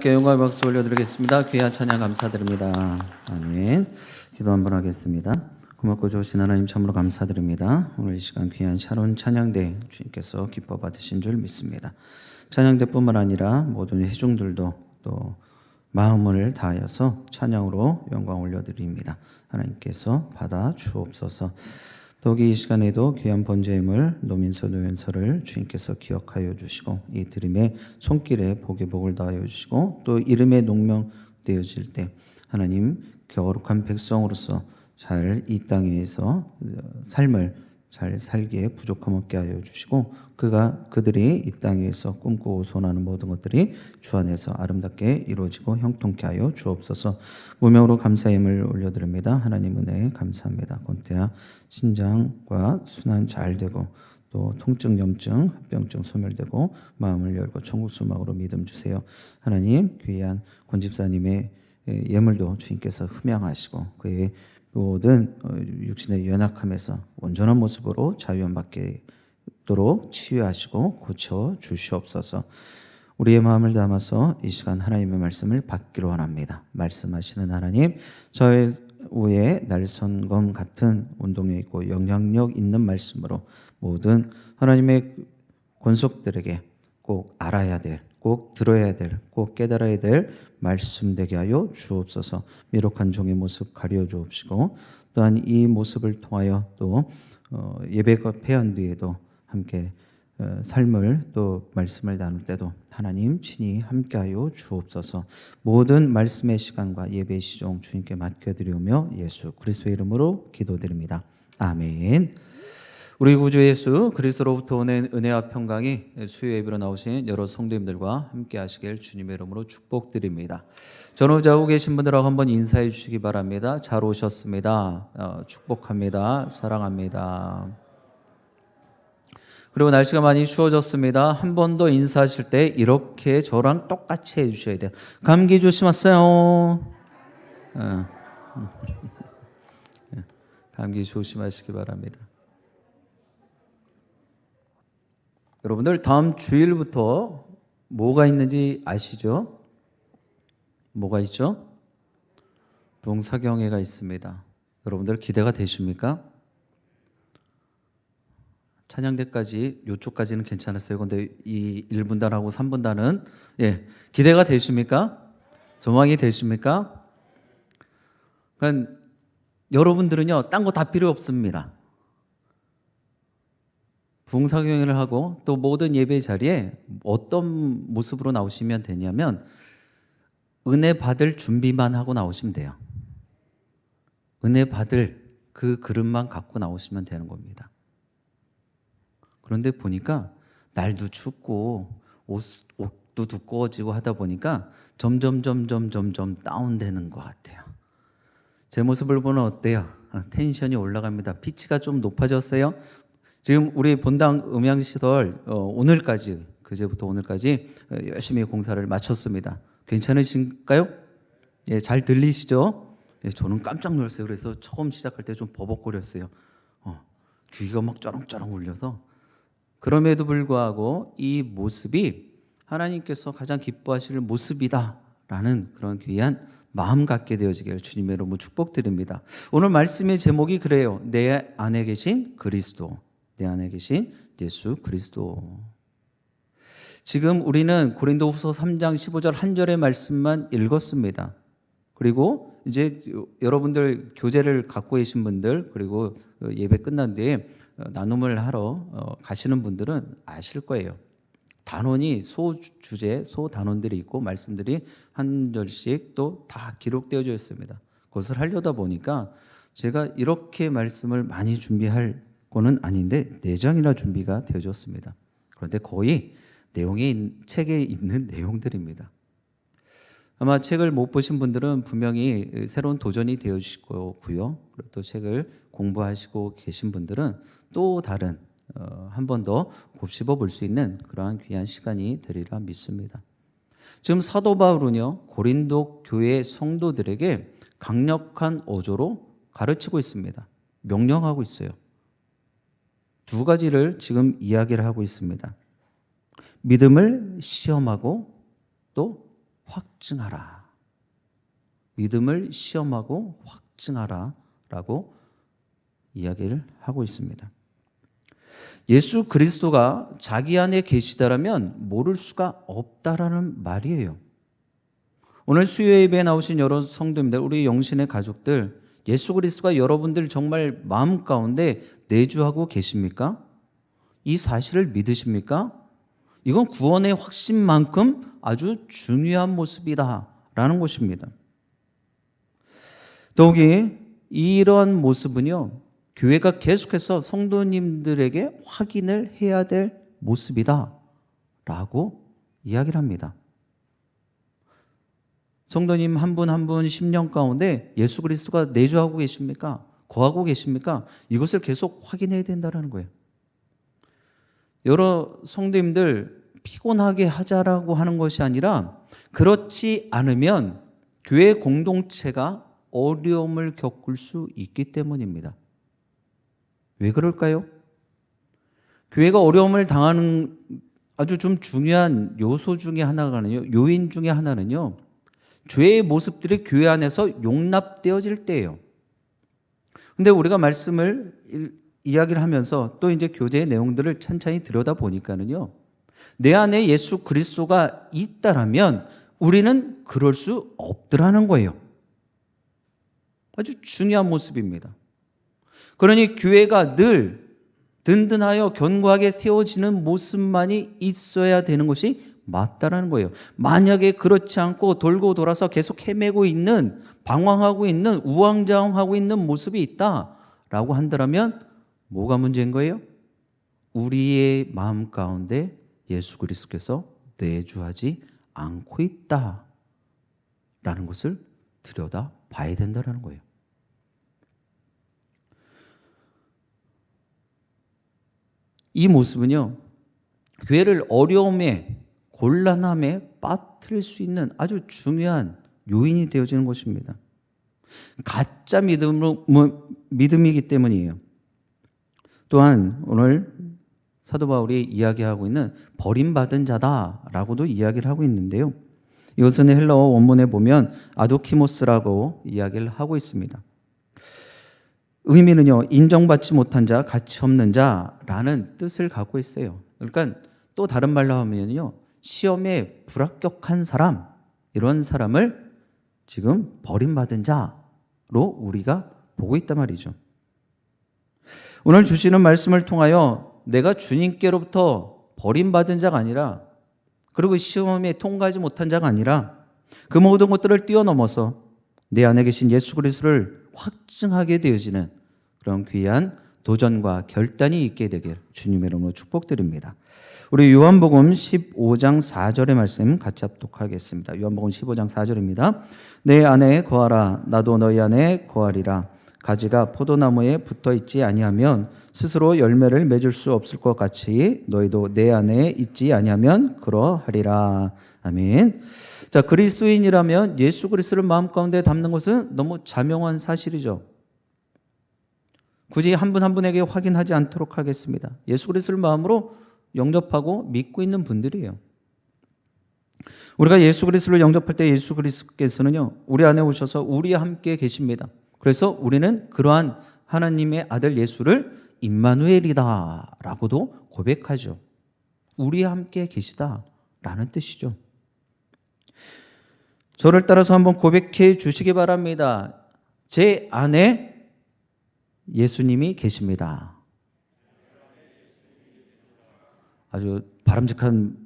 영광의 박수 올려드리겠습니다. 귀한 찬양 감사드립니다. 아멘. 기도 한번 하겠습니다. 고맙고 좋으신 하나님 참으로 감사드립니다. 오늘 이 시간 귀한 샤론 찬양대 주님께서 기뻐 받으신 줄 믿습니다. 찬양대뿐만 아니라 모든 회중들도 또 마음을 다하여서 찬양으로 영광 올려드립니다. 하나님께서 받아 주옵소서. 더욱이 이 시간에도 귀한 번제임을 노민서 노연서를 주님께서 기억하여 주시고 이 드림의 손길에 복의 복을 더하여 주시고 또 이름에 농명되어질 때 하나님 거룩한 백성으로서 잘 이 땅에서 삶을 잘 살기에 부족함 없게 하여 주시고 그들이 이 땅에서 꿈꾸고 소원하는 모든 것들이 주 안에서 아름답게 이루어지고 형통케 하여 주옵소서. 무명으로 감사임을 올려드립니다. 하나님 은혜에 감사합니다. 권태야 신장과 순환 잘 되고 또 통증, 염증, 합병증 소멸되고 마음을 열고 천국 수막으로 믿음 주세요. 하나님 귀한 권 집사님의 예물도 주님께서 흠양하시고 그의 모든 육신의 연약함에서 온전한 모습으로 자유함 받게 도록 치유하시고 고쳐 주시옵소서. 우리의 마음을 담아서 이 시간 하나님의 말씀을 받기로 원합니다. 말씀하시는 하나님, 저의 위에 날선검 같은 운동력 있고 영향력 있는 말씀으로 모든 하나님의 권속들에게 꼭 알아야 될, 꼭 들어야 될, 꼭 깨달아야 될 말씀 되게 하여 주옵소서. 미혹한 종의 모습 가려 주옵시고 또한 이 모습을 통하여 또 예배가 패한 뒤에도 함께 삶을 또 말씀을 나눌 때도 하나님 친히 함께하여 주옵소서. 모든 말씀의 시간과 예배의 시종 주님께 맡겨드리오며 예수 그리스도의 이름으로 기도드립니다. 아멘. 우리 구주 예수 그리스도로부터 오는 은혜와 평강이 수요 예배로 나오신 여러 성도님들과 함께 하시길 주님의 이름으로 축복드립니다. 전후좌우 계신 분들하고 한번 인사해 주시기 바랍니다. 잘 오셨습니다. 축복합니다. 사랑합니다. 그리고 날씨가 많이 추워졌습니다. 한 번 더 인사하실 때 이렇게 저랑 똑같이 해주셔야 돼요. 감기 조심하세요. 감기 조심하시기 바랍니다. 여러분들 다음 주일부터 뭐가 있는지 아시죠? 뭐가 있죠? 부흥사경회가 있습니다. 여러분들 기대가 되십니까? 찬양대까지 이쪽까지는 괜찮았어요. 근데 이 1분단하고 3분단은 기대가 되십니까? 소망이 되십니까? 그러니까 여러분들은요 딴 거 다 필요 없습니다. 부흥사경회를 하고 또 모든 예배 자리에 어떤 모습으로 나오시면 되냐면 은혜 받을 준비만 하고 나오시면 돼요. 은혜 받을 그 그릇만 갖고 나오시면 되는 겁니다. 그런데 보니까 날도 춥고 옷도 두꺼워지고 하다 보니까 점점 다운되는 것 같아요. 제 모습을 보면 어때요? 텐션이 올라갑니다. 피치가 좀 높아졌어요. 지금 우리 본당 음향시설 오늘까지 그제부터 오늘까지 열심히 공사를 마쳤습니다. 괜찮으신가요? 예, 잘 들리시죠? 예, 저는 깜짝 놀랐어요. 그래서 처음 시작할 때 좀 버벅거렸어요. 귀가 막 쩌렁쩌렁 울려서. 그럼에도 불구하고 이 모습이 하나님께서 가장 기뻐하실 모습이다라는 그런 귀한 마음 갖게 되어지기를 주님의 이름으로 축복드립니다. 오늘 말씀의 제목이 그래요. 내 안에 계신 그리스도. 내 안에 계신 예수 그리스도. 지금 우리는 고린도후서 3장 15절 한 절의 말씀만 읽었습니다. 그리고 이제 여러분들 교재를 갖고 계신 분들 그리고 예배 끝난 뒤에 나눔을 하러 가시는 분들은 아실 거예요. 단원이 소주제, 소단원들이 있고 말씀들이 한 절씩 또 다 기록되어져 있습니다. 그것을 하려다 보니까 제가 이렇게 말씀을 많이 준비할 거는 아닌데 4장이나 준비가 되어졌습니다. 그런데 거의 책에 있는 내용들입니다. 아마 책을 못 보신 분들은 분명히 새로운 도전이 되어주실 거고요. 그리고 또 책을 공부하시고 계신 분들은 또 다른 한 번 더 곱씹어 볼 수 있는 그러한 귀한 시간이 되리라 믿습니다. 지금 사도 바울은요 고린도 교회 성도들에게 강력한 어조로 가르치고 있습니다. 명령하고 있어요. 두 가지를 지금 이야기를 하고 있습니다. 믿음을 시험하고 또 확증하라. 믿음을 시험하고 확증하라 라고 이야기를 하고 있습니다. 예수 그리스도가 자기 안에 계시다라면 모를 수가 없다라는 말이에요. 오늘 수요 예배에 나오신 여러 성도님들, 우리 영신의 가족들, 예수 그리스도가 여러분들 정말 마음 가운데 내주하고 계십니까? 이 사실을 믿으십니까? 이건 구원의 확신만큼 아주 중요한 모습이다라는 것입니다. 더욱이 이러한 모습은요, 교회가 계속해서 성도님들에게 확인을 해야 될 모습이다 라고 이야기를 합니다. 성도님 한 분 한 분 심령 가운데 예수 그리스도가 내주하고 계십니까? 거하고 계십니까? 이것을 계속 확인해야 된다는 거예요. 여러 성도님들 피곤하게 하자라고 하는 것이 아니라 그렇지 않으면 교회 공동체가 어려움을 겪을 수 있기 때문입니다. 왜 그럴까요? 교회가 어려움을 당하는 아주 좀 중요한 요소 중에 하나가는요, 요인 중에 하나는요, 죄의 모습들이 교회 안에서 용납되어질 때예요. 근데 우리가 말씀을 이야기를 하면서 또 이제 교제의 내용들을 천천히 들여다 보니까는요, 내 안에 예수 그리스도가 있다라면 우리는 그럴 수 없더라는 거예요. 아주 중요한 모습입니다. 그러니 교회가 늘 든든하여 견고하게 세워지는 모습만이 있어야 되는 것이 맞다라는 거예요. 만약에 그렇지 않고 돌고 돌아서 계속 헤매고 있는, 방황하고 있는, 우왕좌왕하고 있는 모습이 있다라고 한다면 뭐가 문제인 거예요? 우리의 마음 가운데 예수 그리스도께서 내주하지 않고 있다라는 것을 들여다 봐야 된다는 거예요. 이 모습은요, 교회를 어려움에, 곤란함에 빠뜨릴 수 있는 아주 중요한 요인이 되어지는 것입니다. 가짜 믿음이기 때문이에요. 또한 오늘 사도 바울이 이야기하고 있는 버림받은 자다라고도 이야기를 하고 있는데요. 이것은 헬라어 원문에 보면 아도키모스라고 이야기를 하고 있습니다. 의미는요, 인정받지 못한 자, 가치 없는 자라는 뜻을 갖고 있어요. 그러니까 또 다른 말로 하면요, 시험에 불합격한 사람, 이런 사람을 지금 버림받은 자로 우리가 보고 있단 말이죠. 오늘 주시는 말씀을 통하여 내가 주님께로부터 버림받은 자가 아니라, 그리고 시험에 통과하지 못한 자가 아니라 그 모든 것들을 뛰어넘어서 내 안에 계신 예수 그리스도를 확증하게 되어지는 그런 귀한 도전과 결단이 있게 되길 주님의 이름으로 축복드립니다. 우리 요한복음 15장 4절의 말씀 같이 합독하겠습니다. 요한복음 15장 4절입니다. 내 안에 거하라, 나도 너희 안에 거하리라. 가지가 포도나무에 붙어 있지 아니하면 스스로 열매를 맺을 수 없을 것 같이 너희도 내 안에 있지 아니하면 그러하리라. 아멘. 자, 그리스도인이라면 예수 그리스도를 마음 가운데 담는 것은 너무 자명한 사실이죠. 굳이 한 분 한 분에게 확인하지 않도록 하겠습니다. 예수 그리스도를 마음으로 영접하고 믿고 있는 분들이에요. 우리가 예수 그리스도를 영접할 때 예수 그리스도께서는요, 우리 안에 오셔서 우리와 함께 계십니다. 그래서 우리는 그러한 하나님의 아들 예수를 임마누엘이다라고도 고백하죠. 우리와 함께 계시다라는 뜻이죠. 저를 따라서 한번 고백해 주시기 바랍니다. 제 안에 예수님이 계십니다. 아주 바람직한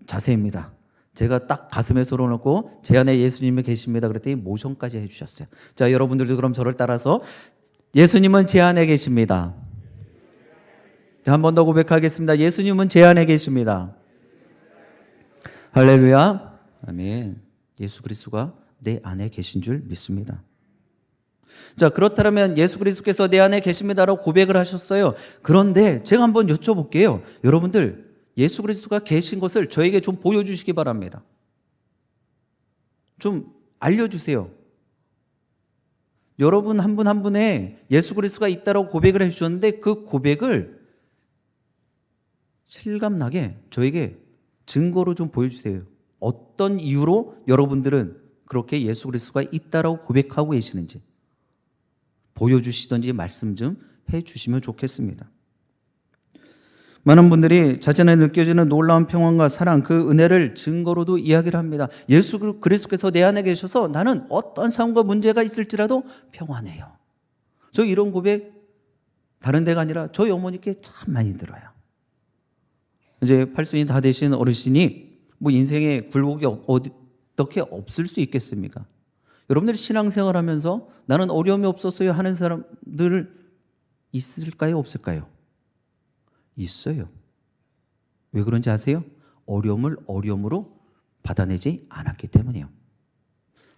자세입니다. 제가 딱 가슴에 손을 얹고 제 안에 예수님이 계십니다 그랬더니 모션까지 해주셨어요. 자, 여러분들도 그럼 저를 따라서 예수님은 제 안에 계십니다. 한 번 더 고백하겠습니다. 예수님은 제 안에 계십니다. 할렐루야. 아멘. 예수 그리스도가 내 안에 계신 줄 믿습니다. 자, 그렇다면 예수 그리스도께서 내 안에 계십니다라고 고백을 하셨어요. 그런데 제가 한번 여쭤볼게요. 여러분들, 예수 그리스도가 계신 것을 저에게 좀 보여주시기 바랍니다. 좀 알려주세요. 여러분 한 분 한 분에 예수 그리스도가 있다라고 고백을 해주셨는데 그 고백을 실감나게 저에게 증거로 좀 보여주세요. 어떤 이유로 여러분들은 그렇게 예수 그리스도가 있다라고 고백하고 계시는지 보여주시든지 말씀 좀 해주시면 좋겠습니다. 많은 분들이 자신에 느껴지는 놀라운 평안과 사랑, 그 은혜를 증거로도 이야기를 합니다. 예수 그리스도께서 내 안에 계셔서 나는 어떤 상황과 문제가 있을지라도 평안해요. 저 이런 고백 다른 데가 아니라 저희 어머니께 참 많이 들어요. 이제 팔순이 다 되신 어르신이 뭐 인생에 굴곡이 어떻게 없을 수 있겠습니까? 여러분들이 신앙생활 하면서 나는 어려움이 없었어요 하는 사람들 있을까요? 없을까요? 있어요. 왜 그런지 아세요? 어려움을 어려움으로 받아내지 않았기 때문이에요.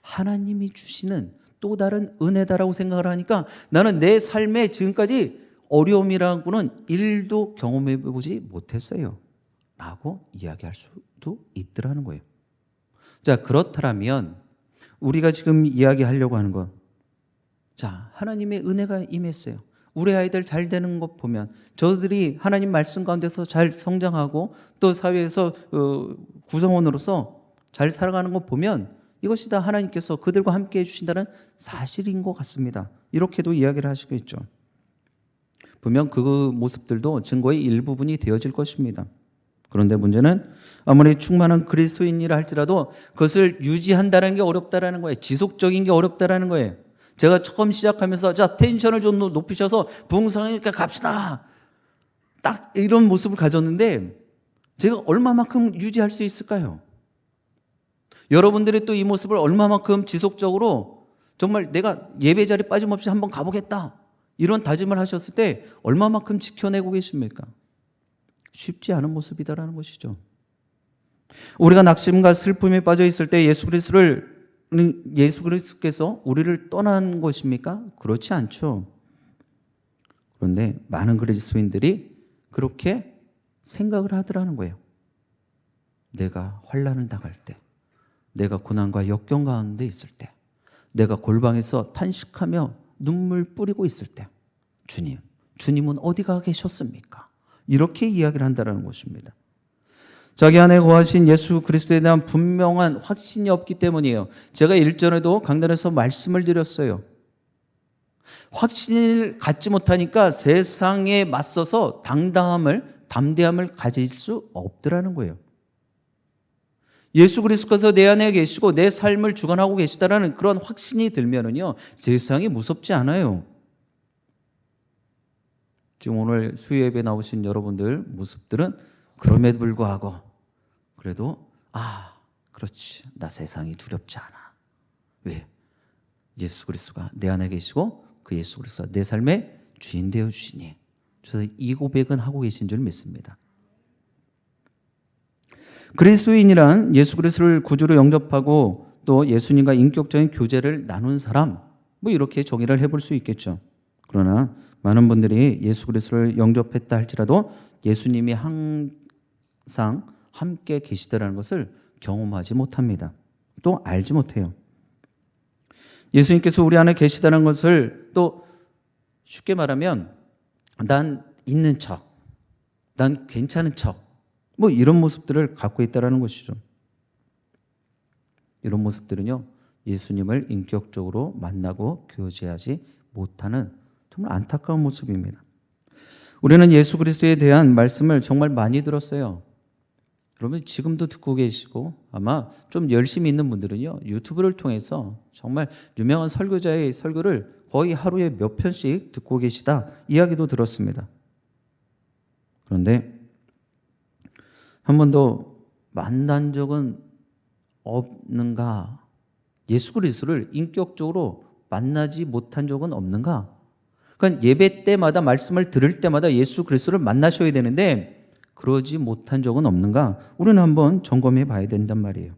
하나님이 주시는 또 다른 은혜다라고 생각을 하니까 나는 내 삶에 지금까지 어려움이라고는 일도 경험해 보지 못했어요 라고 이야기할 수도 있더라는 거예요. 자, 그렇다면 우리가 지금 이야기하려고 하는 건, 자, 하나님의 은혜가 임했어요. 우리 아이들 잘 되는 것 보면 저들이 하나님 말씀 가운데서 잘 성장하고 또 사회에서 구성원으로서 잘 살아가는 것 보면 이것이 다 하나님께서 그들과 함께 해주신다는 사실인 것 같습니다. 이렇게도 이야기를 하시겠죠. 분명 그 모습들도 증거의 일부분이 되어질 것입니다. 그런데 문제는 아무리 충만한 그리스도인이라 할지라도 그것을 유지한다는 게 어렵다라는 거예요. 지속적인 게 어렵다라는 거예요. 제가 처음 시작하면서 자, 텐션을 좀 높이셔서 부흥상이니까 갑시다. 딱 이런 모습을 가졌는데 제가 얼마만큼 유지할 수 있을까요? 여러분들이 또 이 모습을 얼마만큼 지속적으로 정말 내가 예배 자리 빠짐없이 한번 가보겠다. 이런 다짐을 하셨을 때 얼마만큼 지켜내고 계십니까? 쉽지 않은 모습이다라는 것이죠. 우리가 낙심과 슬픔에 빠져 있을 때 예수 그리스도께서 우리를 떠난 것입니까? 그렇지 않죠. 그런데 많은 그리스도인들이 그렇게 생각을 하더라는 거예요. 내가 환난을 당할 때, 내가 고난과 역경 가운데 있을 때, 내가 골방에서 탄식하며 눈물 뿌리고 있을 때 주님은 어디가 계셨습니까? 이렇게 이야기를 한다는 것입니다. 자기 안에 거하신 예수 그리스도에 대한 분명한 확신이 없기 때문이에요. 제가 일전에도 강단에서 말씀을 드렸어요. 확신을 갖지 못하니까 세상에 맞서서 담대함을 가질 수 없더라는 거예요. 예수 그리스도께서 내 안에 계시고 내 삶을 주관하고 계시다라는 그런 확신이 들면은요, 세상이 무섭지 않아요. 지금 오늘 수요예배 나오신 여러분들 모습들은 그럼에도 불구하고 그래도 그렇지, 나 세상이 두렵지 않아. 왜? 예수 그리스도가 내 안에 계시고 그 예수 그리스도가 내 삶의 주인 되어 주시니. 그래서 이 고백은 하고 계신 줄 믿습니다. 그리스도인이란 예수 그리스도를 구주로 영접하고 또 예수님과 인격적인 교제를 나눈 사람, 뭐 이렇게 정의를 해볼 수 있겠죠. 그러나 많은 분들이 예수 그리스도를 영접했다 할지라도 예수님이 항상 함께 계시다라는 것을 경험하지 못합니다. 또 알지 못해요. 예수님께서 우리 안에 계시다는 것을 또 쉽게 말하면 난 있는 척, 난 괜찮은 척, 뭐 이런 모습들을 갖고 있다는 것이죠. 이런 모습들은요, 예수님을 인격적으로 만나고 교제하지 못하는 정말 안타까운 모습입니다. 우리는 예수 그리스도에 대한 말씀을 정말 많이 들었어요. 여러분 지금도 듣고 계시고 아마 좀 열심히 있는 분들은요, 유튜브를 통해서 정말 유명한 설교자의 설교를 거의 하루에 몇 편씩 듣고 계시다 이야기도 들었습니다. 그런데 한 번도 만난 적은 없는가? 예수 그리스도를 인격적으로 만나지 못한 적은 없는가? 그러니까 예배 때마다 말씀을 들을 때마다 예수 그리스도를 만나셔야 되는데 그러지 못한 적은 없는가? 우리는 한번 점검해 봐야 된단 말이에요.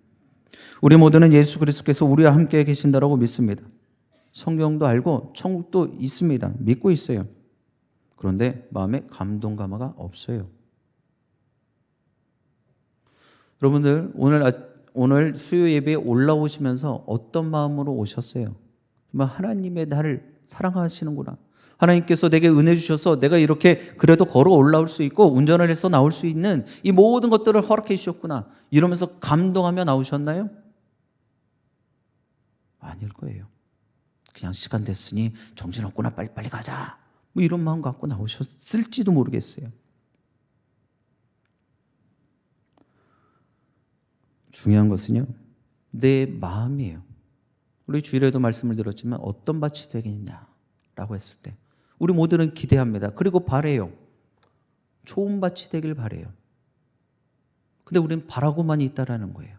우리 모두는 예수 그리스도께서 우리와 함께 계신다라고 믿습니다. 성경도 알고 천국도 있습니다. 믿고 있어요. 그런데 마음에 감동 감화가 없어요. 여러분들 오늘 수요 예배에 올라오시면서 어떤 마음으로 오셨어요? 정말 하나님의 나를 사랑하시는구나. 하나님께서 내게 은혜 주셔서 내가 이렇게 그래도 걸어 올라올 수 있고 운전을 해서 나올 수 있는 이 모든 것들을 허락해 주셨구나 이러면서 감동하며 나오셨나요? 아닐 거예요. 그냥 시간 됐으니 정신없구나 빨리빨리 가자 뭐 이런 마음 갖고 나오셨을지도 모르겠어요. 중요한 것은요, 내 마음이에요. 우리 주일에도 말씀을 드렸지만 어떤 밭이 되겠냐라고 했을 때 우리 모두는 기대합니다. 그리고 바래요. 좋은 밭이 되길 바래요. 근데 우리는 바라고만 있다라는 거예요.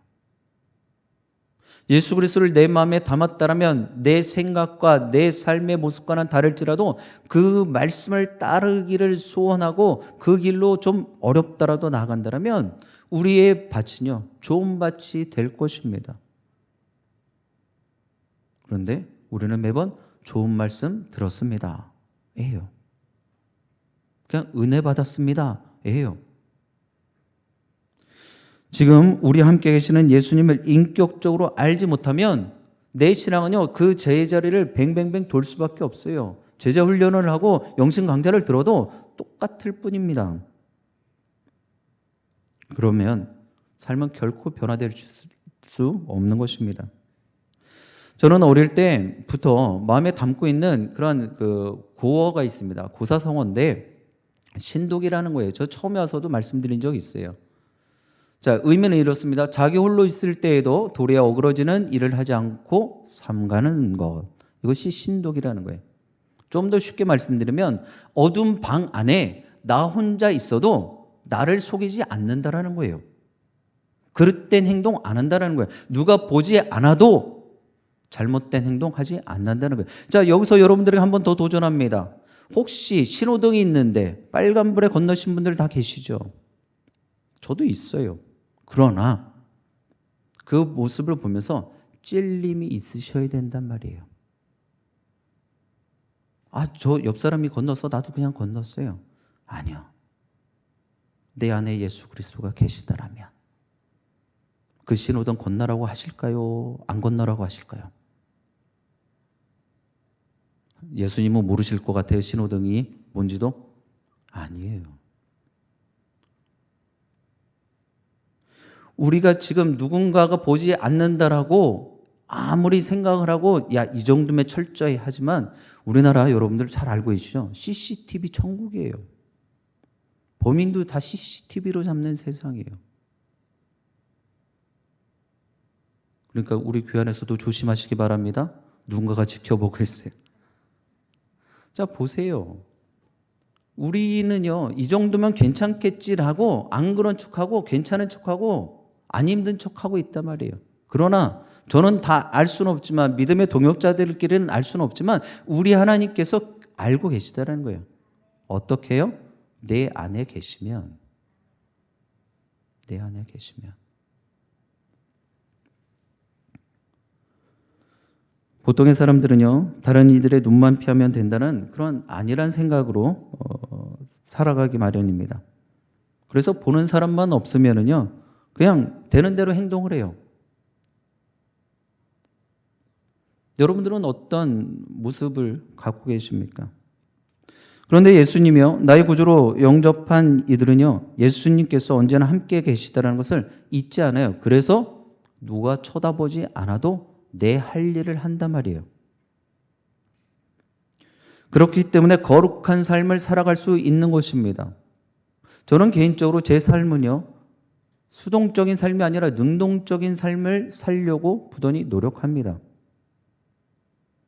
예수 그리스도를 내 마음에 담았다라면 내 생각과 내 삶의 모습과는 다를지라도 그 말씀을 따르기를 소원하고 그 길로 좀 어렵더라도 나아간다라면 우리의 밭은요, 좋은 밭이 될 것입니다. 그런데 우리는 매번 좋은 말씀 들었습니다. 예요. 그냥 은혜 받았습니다. 예요. 지금 우리 함께 계시는 예수님을 인격적으로 알지 못하면 내 신앙은요, 그 제자리를 뱅뱅뱅 돌 수밖에 없어요. 제자 훈련을 하고 영신 강좌를 들어도 똑같을 뿐입니다. 그러면 삶은 결코 변화될 수 없는 것입니다. 저는 어릴 때부터 마음에 담고 있는 그런 고어가 있습니다. 고사성어인데 신독이라는 거예요. 저 처음에 와서도 말씀드린 적이 있어요. 자, 의미는 이렇습니다. 자기 홀로 있을 때에도 도리에 어그러지는 일을 하지 않고 삼가는 것. 이것이 신독이라는 거예요. 좀 더 쉽게 말씀드리면 어두운 방 안에 나 혼자 있어도 나를 속이지 않는다라는 거예요. 그릇된 행동 안 한다라는 거예요. 누가 보지 않아도 잘못된 행동하지 않는다는 거예요. 자, 여기서 여러분들에게 한 번 더 도전합니다. 혹시 신호등이 있는데 빨간불에 건너신 분들 다 계시죠? 저도 있어요. 그러나 그 모습을 보면서 찔림이 있으셔야 된단 말이에요. 저 옆 사람이 건너서 나도 그냥 건넜어요. 아니요. 내 안에 예수 그리스도가 계시다라면 그 신호등 건너라고 하실까요? 안 건너라고 하실까요? 예수님은 모르실 것 같아요. 신호등이 뭔지도? 아니에요. 우리가 지금 누군가가 보지 않는다라고 아무리 생각을 하고 이 정도면 철저히 하지만 우리나라 여러분들 잘 알고 계시죠? CCTV 천국이에요. 범인도 다 CCTV로 잡는 세상이에요. 그러니까 우리 교회 안에서도 조심하시기 바랍니다. 누군가가 지켜보고 있어요. 자, 보세요. 우리는요, 이 정도면 괜찮겠지라고 안 그런 척하고 괜찮은 척하고 안 힘든 척하고 있단 말이에요. 그러나 저는 다 알 수는 없지만 믿음의 동역자들끼리는 알 수는 없지만 우리 하나님께서 알고 계시다는 거예요. 어떻게 해요? 내 안에 계시면. 내 안에 계시면. 보통의 사람들은요, 다른 이들의 눈만 피하면 된다는 그런 아니란 생각으로 살아가기 마련입니다. 그래서 보는 사람만 없으면은요, 그냥 되는 대로 행동을 해요. 여러분들은 어떤 모습을 갖고 계십니까? 그런데 예수님이요, 나의 구주로 영접한 이들은요, 예수님께서 언제나 함께 계시다는 것을 잊지 않아요. 그래서 누가 쳐다보지 않아도 내 할 일을 한단 말이에요. 그렇기 때문에 거룩한 삶을 살아갈 수 있는 것입니다. 저는 개인적으로 제 삶은요, 수동적인 삶이 아니라 능동적인 삶을 살려고 부단히 노력합니다.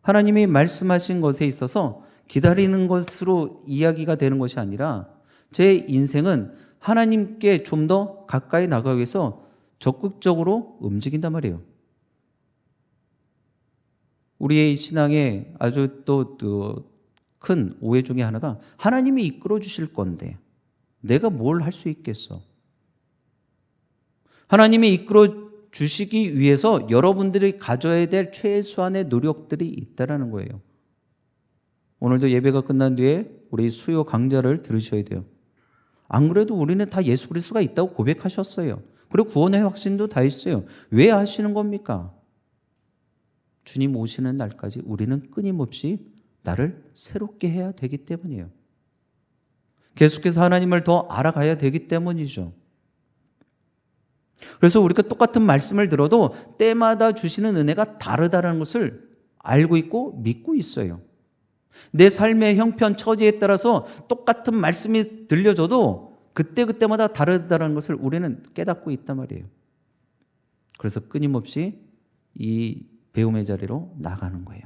하나님이 말씀하신 것에 있어서 기다리는 것으로 이야기가 되는 것이 아니라 제 인생은 하나님께 좀 더 가까이 나가기 위해서 적극적으로 움직인단 말이에요. 우리의 신앙에 아주 또 큰 오해 중에 하나가 하나님이 이끌어 주실 건데 내가 뭘 할 수 있겠어? 하나님이 이끌어 주시기 위해서 여러분들이 가져야 될 최소한의 노력들이 있다라는 거예요. 오늘도 예배가 끝난 뒤에 우리 수요 강좌를 들으셔야 돼요. 안 그래도 우리는 다 예수 그리스도가 있다고 고백하셨어요. 그리고 구원의 확신도 다 있어요. 왜 하시는 겁니까? 주님 오시는 날까지 우리는 끊임없이 나를 새롭게 해야 되기 때문이에요. 계속해서 하나님을 더 알아가야 되기 때문이죠. 그래서 우리가 똑같은 말씀을 들어도 때마다 주시는 은혜가 다르다는 것을 알고 있고 믿고 있어요. 내 삶의 형편, 처지에 따라서 똑같은 말씀이 들려줘도 그때그때마다 다르다는 것을 우리는 깨닫고 있단 말이에요. 그래서 끊임없이 이 배움의 자리로 나가는 거예요.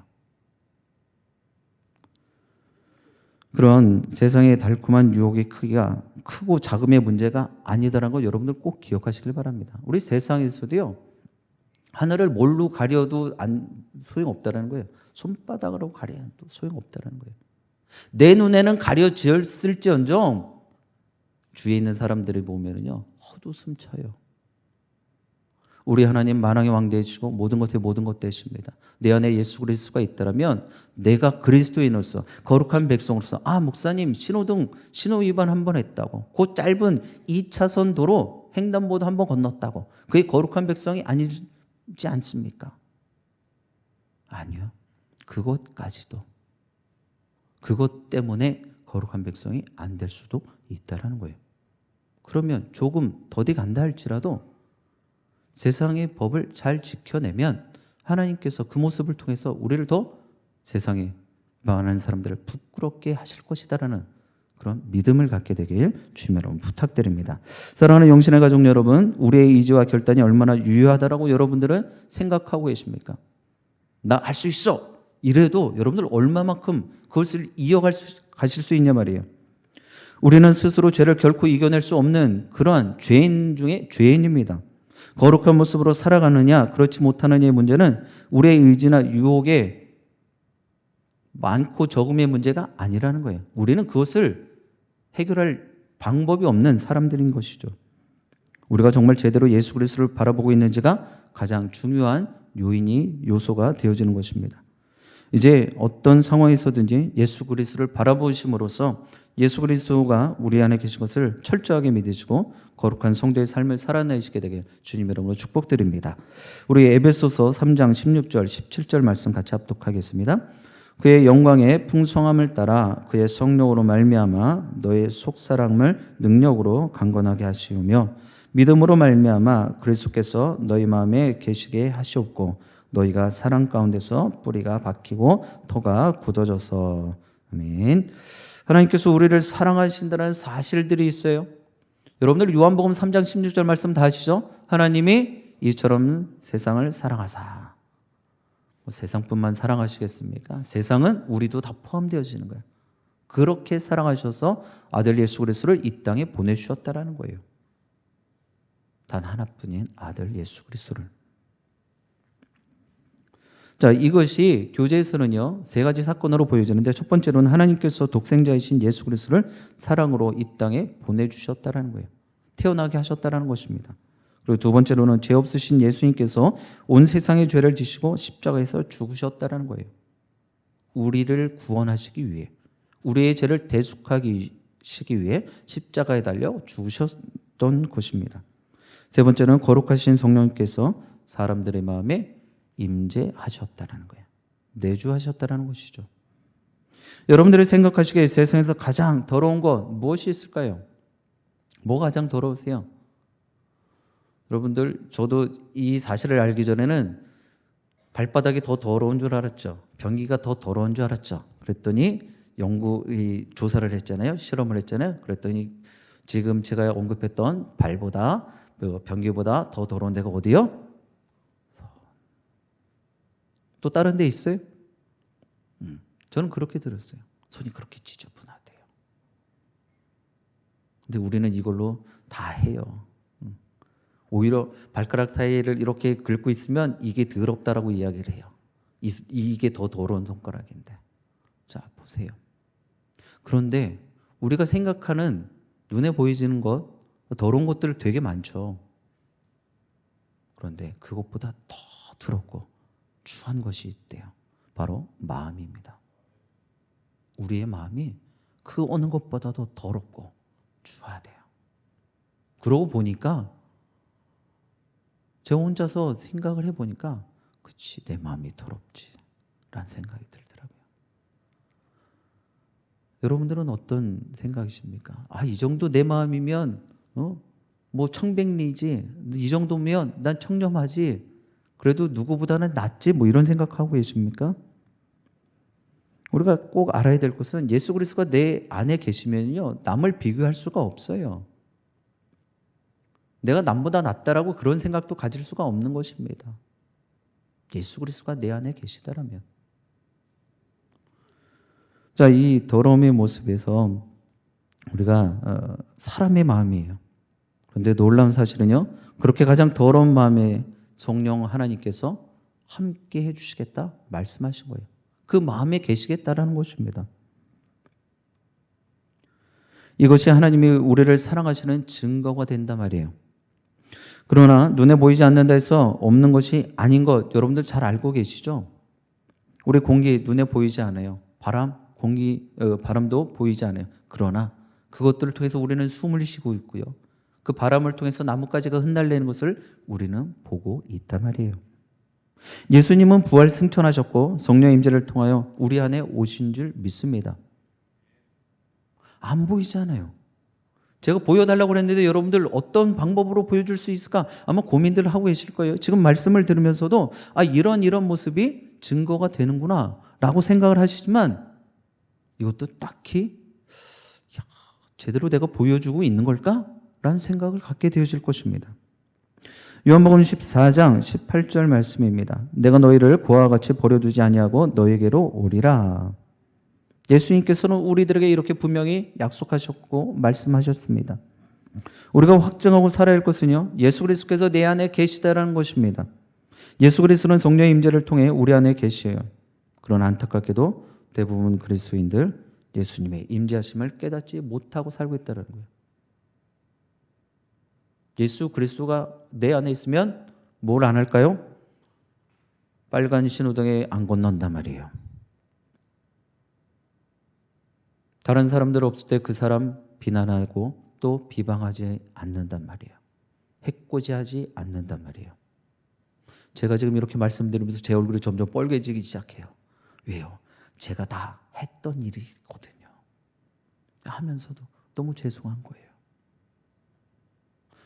그런 세상의 달콤한 유혹의 크기가 크고 작음의 문제가 아니다라는 걸 여러분들 꼭 기억하시길 바랍니다. 우리 세상에서도요, 하늘을 뭘로 가려도 소용없다라는 거예요. 손바닥으로 가려도 소용없다라는 거예요. 내 눈에는 가려졌을지언정 주위에 있는 사람들이 보면은요, 헛웃음 쳐요. 우리 하나님 만왕의 왕 되시고 모든 것의 모든 것 되십니다. 내 안에 예수 그리스도가 있다면 내가 그리스도인으로서 거룩한 백성으로서 목사님 신호등 신호 위반 한 번 했다고, 그 짧은 2차선 도로 횡단보도 한 번 건넜다고 그게 거룩한 백성이 아니지 않습니까? 아니요. 그것까지도 그것 때문에 거룩한 백성이 안 될 수도 있다라는 거예요. 그러면 조금 더디 간다 할지라도 세상의 법을 잘 지켜내면 하나님께서 그 모습을 통해서 우리를 더 세상에 많은 사람들을 부끄럽게 하실 것이다라는 그런 믿음을 갖게 되길 주님 여러분 부탁드립니다. 사랑하는 영신의 가족 여러분, 우리의 의지와 결단이 얼마나 유효하다라고 여러분들은 생각하고 계십니까? 나 할 수 있어! 이래도 여러분들 얼마만큼 그것을 가실 수 있냐 말이에요. 우리는 스스로 죄를 결코 이겨낼 수 없는 그러한 죄인 중에 죄인입니다. 거룩한 모습으로 살아가느냐 그렇지 못하느냐의 문제는 우리의 의지나 유혹의 많고 적음의 문제가 아니라는 거예요. 우리는 그것을 해결할 방법이 없는 사람들인 것이죠. 우리가 정말 제대로 예수 그리스도를 바라보고 있는지가 가장 중요한 요소가 되어지는 것입니다. 이제 어떤 상황에서든지 예수 그리스도를 바라보심으로써 예수 그리스도가 우리 안에 계신 것을 철저하게 믿으시고 거룩한 성도의 삶을 살아내시게 되길 주님 이름으로 축복드립니다. 우리 에베소서 3장 16절 17절 말씀 같이 합독하겠습니다. 그의 영광의 풍성함을 따라 그의 성령으로 말미암아 너의 속사람을 능력으로 강건하게 하시우며 믿음으로 말미암아 그리스도께서 너희 마음에 계시게 하시옵고 너희가 사랑 가운데서 뿌리가 박히고 터가 굳어져서. 아멘. 하나님께서 우리를 사랑하신다는 사실들이 있어요. 여러분들 요한복음 3장 16절 말씀 다 아시죠? 하나님이 이처럼 세상을 사랑하사. 세상뿐만 사랑하시겠습니까? 세상은 우리도 다 포함되어지는 거예요. 그렇게 사랑하셔서 아들 예수 그리스도를 이 땅에 보내주셨다라는 거예요. 단 하나뿐인 아들 예수 그리스도를. 자, 이것이 교제에서는요, 세 가지 사건으로 보여지는데 첫 번째로는 하나님께서 독생자이신 예수 그리스도를 사랑으로 이 땅에 보내주셨다라는 거예요. 태어나게 하셨다라는 것입니다. 그리고 두 번째로는 죄 없으신 예수님께서 온 세상의 죄를 지시고 십자가에서 죽으셨다라는 거예요. 우리를 구원하시기 위해, 우리의 죄를 대속하시기 위해 십자가에 달려 죽으셨던 것입니다. 세 번째는 거룩하신 성령님께서 사람들의 마음에 임재하셨다라는 거예요. 내주하셨다라는 것이죠. 여러분들이 생각하시기에 세상에서 가장 더러운 것 무엇이 있을까요? 뭐가 가장 더러우세요? 여러분들, 저도 이 사실을 알기 전에는 발바닥이 더 더러운 줄 알았죠. 변기가 더 더러운 줄 알았죠. 그랬더니 조사를 했잖아요. 실험을 했잖아요. 그랬더니 지금 제가 언급했던 발보다 변기보다 더 더러운 데가 어디요? 또 다른 데 있어요? 저는 그렇게 들었어요. 손이 그렇게 지저분하대요. 근데 우리는 이걸로 다 해요. 오히려 발가락 사이를 이렇게 긁고 있으면 이게 더럽다라고 이야기를 해요. 이게 더 더러운 손가락인데. 자, 보세요. 그런데 우리가 생각하는 눈에 보이지는 것, 더러운 것들 되게 많죠. 그런데 그것보다 더 더럽고 추한 것이 있대요. 바로 마음입니다. 우리의 마음이 그 어느 것보다도 더럽고 추하대요. 그러고 보니까 제가 혼자서 생각을 해보니까 그치, 내 마음이 더럽지 라는 생각이 들더라고요. 여러분들은 어떤 생각이십니까? 이 정도 내 마음이면 뭐 청백리지, 이 정도면 난 청렴하지, 그래도 누구보다는 낫지, 뭐 이런 생각하고 계십니까? 우리가 꼭 알아야 될 것은 예수 그리스도가 내 안에 계시면요, 남을 비교할 수가 없어요. 내가 남보다 낫다라고 그런 생각도 가질 수가 없는 것입니다. 예수 그리스도가 내 안에 계시다라면. 자, 이 더러움의 모습에서 우리가 사람의 마음이에요. 그런데 놀라운 사실은요, 그렇게 가장 더러운 마음에 성령 하나님께서 함께 해주시겠다 말씀하신 거예요. 그 마음에 계시겠다라는 것입니다. 이것이 하나님이 우리를 사랑하시는 증거가 된단 말이에요. 그러나 눈에 보이지 않는다 해서 없는 것이 아닌 것 여러분들 잘 알고 계시죠? 우리 공기 눈에 보이지 않아요. 바람도 보이지 않아요. 그러나 그것들을 통해서 우리는 숨을 쉬고 있고요. 그 바람을 통해서 나뭇가지가 흩날리는 것을 우리는 보고 있단 말이에요. 예수님은 부활 승천하셨고 성령의 임재를 통하여 우리 안에 오신 줄 믿습니다. 안 보이잖아요. 제가 보여달라고 그랬는데 여러분들 어떤 방법으로 보여줄 수 있을까? 아마 고민들 하고 계실 거예요. 지금 말씀을 들으면서도 이런 모습이 증거가 되는구나 라고 생각을 하시지만 이것도 딱히 제대로 내가 보여주고 있는 걸까? 라는 생각을 갖게 되어질 것입니다. 요한복음 14장 18절 말씀입니다. 내가 너희를 고아와 같이 버려두지 아니하고 너에게로 오리라. 예수님께서는 우리들에게 이렇게 분명히 약속하셨고 말씀하셨습니다. 우리가 확증하고 살아야 할 것은요, 예수 그리스도께서 내 안에 계시다라는 것입니다. 예수 그리스도는 성령의 임재를 통해 우리 안에 계시어요. 그러나 안타깝게도 대부분 그리스도인들 예수님의 임재하심을 깨닫지 못하고 살고 있다는 거예요. 예수 그리스도가 내 안에 있으면 뭘 안 할까요? 빨간 신호등에 안 건넌단 말이에요. 다른 사람들 없을 때 그 사람 비난하고 또 비방하지 않는단 말이에요. 해코지하지 않는단 말이에요. 제가 지금 이렇게 말씀드리면서 제 얼굴이 점점 빨개지기 시작해요. 왜요? 제가 다 했던 일이거든요. 하면서도 너무 죄송한 거예요.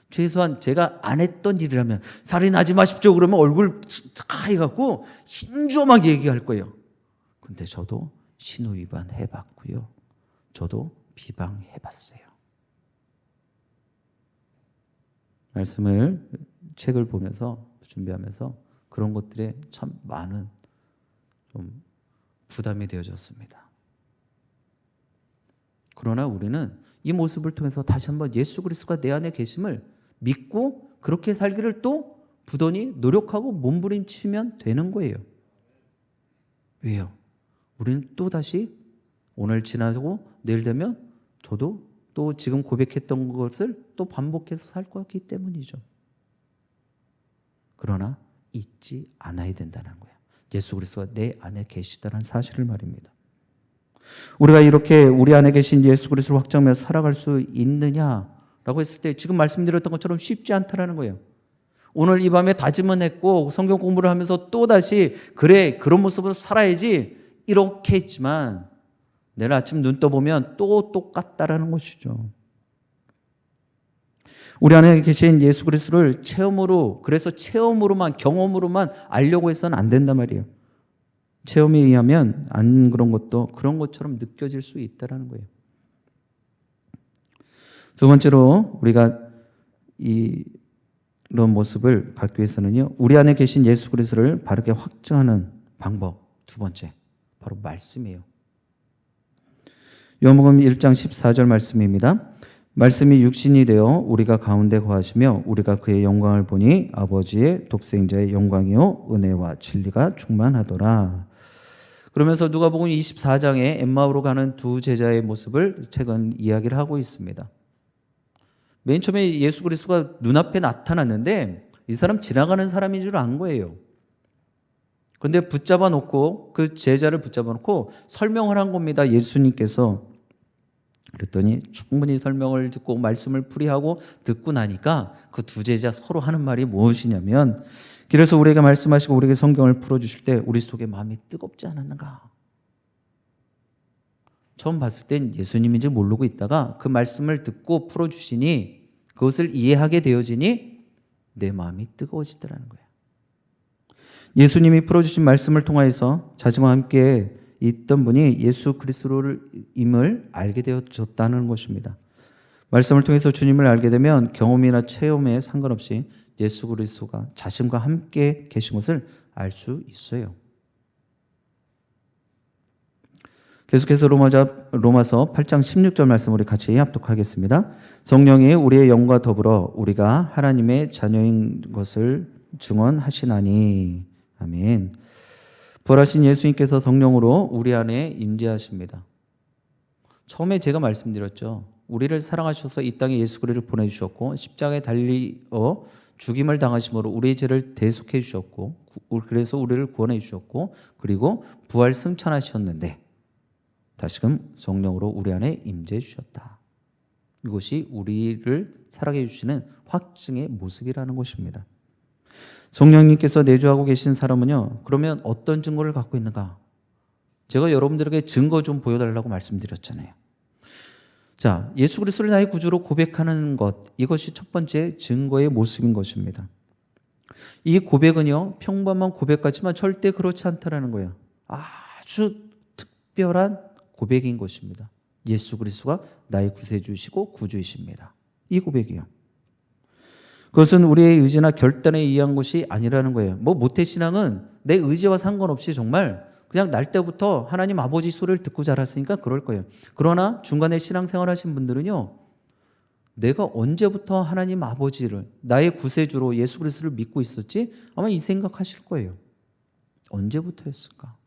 최소한 제가 안 했던 일이라면 살인하지 마십시오 그러면 얼굴 하얘갖고 힘주엄하게 얘기할 거예요. 근데 저도 신호 위반 해봤고요. 저도 비방해봤어요. 말씀을 책을 보면서 준비하면서 그런 것들에 참 많은 좀 부담이 되어졌습니다. 그러나 우리는 이 모습을 통해서 다시 한번 예수 그리스도가 내 안에 계심을 믿고 그렇게 살기를 또 부단히 노력하고 몸부림치면 되는 거예요. 왜요? 우리는 또 다시 오늘 지나고 내일 되면 저도 또 지금 고백했던 것을 또 반복해서 살 거기 때문이죠. 그러나 잊지 않아야 된다는 거예요. 예수 그리스도가 내 안에 계시다는 사실을 말입니다. 우리가 이렇게 우리 안에 계신 예수 그리스도를 확장하며 살아갈 수 있느냐라고 했을 때 지금 말씀드렸던 것처럼 쉽지 않다라는 거예요. 오늘 이 밤에 다짐은 했고 성경 공부를 하면서 또다시 그래 그런 모습으로 살아야지 이렇게 했지만 내일 아침 눈 떠보면 또 똑같다라는 것이죠. 우리 안에 계신 예수 그리스도를 그래서 체험으로만 경험으로만 알려고 해서는 안 된단 말이에요. 체험에 의하면 안 그런 것도 그런 것처럼 느껴질 수 있다는 거예요. 두 번째로 우리가 이런 모습을 갖기 위해서는요, 우리 안에 계신 예수 그리스도를 바르게 확증하는 방법 두 번째 바로 말씀이에요. 요한복음 1장 14절 말씀입니다. 말씀이 육신이 되어 우리가 가운데 거하시며 우리가 그의 영광을 보니 아버지의 독생자의 영광이요 은혜와 진리가 충만하더라. 그러면서 누가복음 24장에 엠마오로 가는 두 제자의 모습을 최근 이야기를 하고 있습니다. 맨 처음에 예수 그리스도가 눈앞에 나타났는데 이 사람 지나가는 사람인 줄 안 거예요. 그런데 그 제자를 붙잡아 놓고 설명을 한 겁니다. 예수님께서. 그랬더니 충분히 설명을 듣고 말씀을 풀이하고 듣고 나니까 그 두 제자 서로 하는 말이 무엇이냐면, 그래서 우리에게 말씀하시고 우리에게 성경을 풀어주실 때 우리 속에 마음이 뜨겁지 않았는가? 처음 봤을 땐 예수님인지 모르고 있다가 그 말씀을 듣고 풀어주시니 그것을 이해하게 되어지니 내 마음이 뜨거워지더라는 거예요. 예수님이 풀어주신 말씀을 통하여서 자신과 함께 있던 분이 예수 그리스도임을 알게 되어졌다는 것입니다. 말씀을 통해서 주님을 알게 되면 경험이나 체험에 상관없이 예수 그리스도가 자신과 함께 계신 것을 알 수 있어요. 계속해서 로마서 8장 16절 말씀 우리 같이 합독하겠습니다. 성령이 우리의 영과 더불어 우리가 하나님의 자녀인 것을 증언하시나니. 아멘. 부활하신 예수님께서 성령으로 우리 안에 임재하십니다. 처음에 제가 말씀드렸죠. 우리를 사랑하셔서 이 땅에 예수 그리스도를 보내주셨고 십자가에 달려 죽임을 당하심으로 우리의 죄를 대속해 주셨고 그래서 우리를 구원해 주셨고 그리고 부활 승천하셨는데 다시금 성령으로 우리 안에 임재해 주셨다. 이것이 우리를 살아게 해주시는 확증의 모습이라는 것입니다. 성령님께서 내주하고 계신 사람은요, 그러면 어떤 증거를 갖고 있는가? 제가 여러분들에게 증거 좀 보여달라고 말씀드렸잖아요. 자, 예수 그리스도를 나의 구주로 고백하는 것, 이것이 첫 번째 증거의 모습인 것입니다. 이 고백은요, 평범한 고백 같지만 절대 그렇지 않다라는 거예요. 아주 특별한 고백인 것입니다. 예수 그리스도가 나의 구세주이시고 구주이십니다. 이 고백이요. 그것은 우리의 의지나 결단에 의한 것이 아니라는 거예요. 모태신앙은 내 의지와 상관없이 정말 그냥 날 때부터 하나님 아버지 소리를 듣고 자랐으니까 그럴 거예요. 그러나 중간에 신앙생활 하신 분들은요, 내가 언제부터 하나님 아버지를 나의 구세주로 예수 그리스도를 믿고 있었지? 아마 이 생각하실 거예요. 언제부터였을까?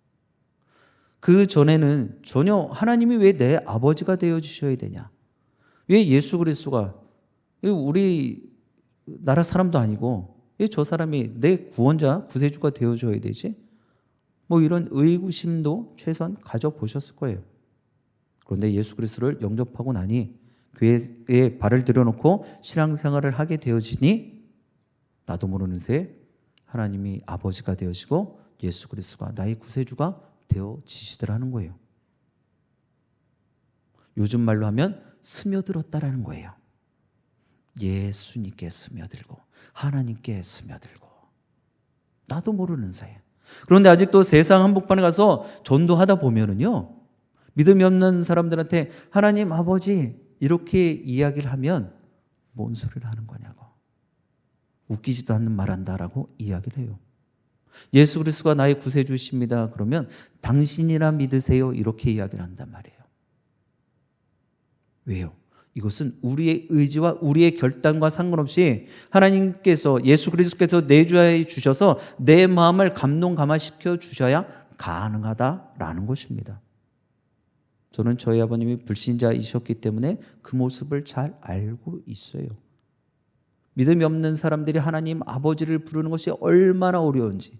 그 전에는 전혀 하나님이 왜 내 아버지가 되어주셔야 되냐? 왜 예수 그리스도가 우리 나라 사람도 아니고 왜 저 사람이 내 구원자, 구세주가 되어줘야 되지? 이런 의구심도 최소한 가져보셨을 거예요. 그런데 예수 그리스도를 영접하고 나니 교회에 발을 들여놓고 신앙생활을 하게 되어지니 나도 모르는 새에 하나님이 아버지가 되어지고 예수 그리스도가 나의 구세주가 되어지시더라는 거예요. 요즘 말로 하면 스며들었다라는 거예요. 예수님께 스며들고 하나님께 스며들고 나도 모르는 사이에. 그런데 아직도 세상 한복판에 가서 전도하다 보면은요, 믿음이 없는 사람들한테 하나님 아버지 이렇게 이야기를 하면 뭔 소리를 하는 거냐고, 웃기지도 않는 말 한다라고 이야기를 해요. 예수 그리스도가 나의 구세주십니다. 그러면 당신이나 믿으세요. 이렇게 이야기를 한단 말이에요. 왜요? 이것은 우리의 의지와 우리의 결단과 상관없이 하나님께서 예수 그리스도께서 내주하여 주셔서 내 마음을 감동감화시켜 주셔야 가능하다라는 것입니다. 저는 저희 아버님이 불신자이셨기 때문에 그 모습을 잘 알고 있어요. 믿음이 없는 사람들이 하나님 아버지를 부르는 것이 얼마나 어려운지,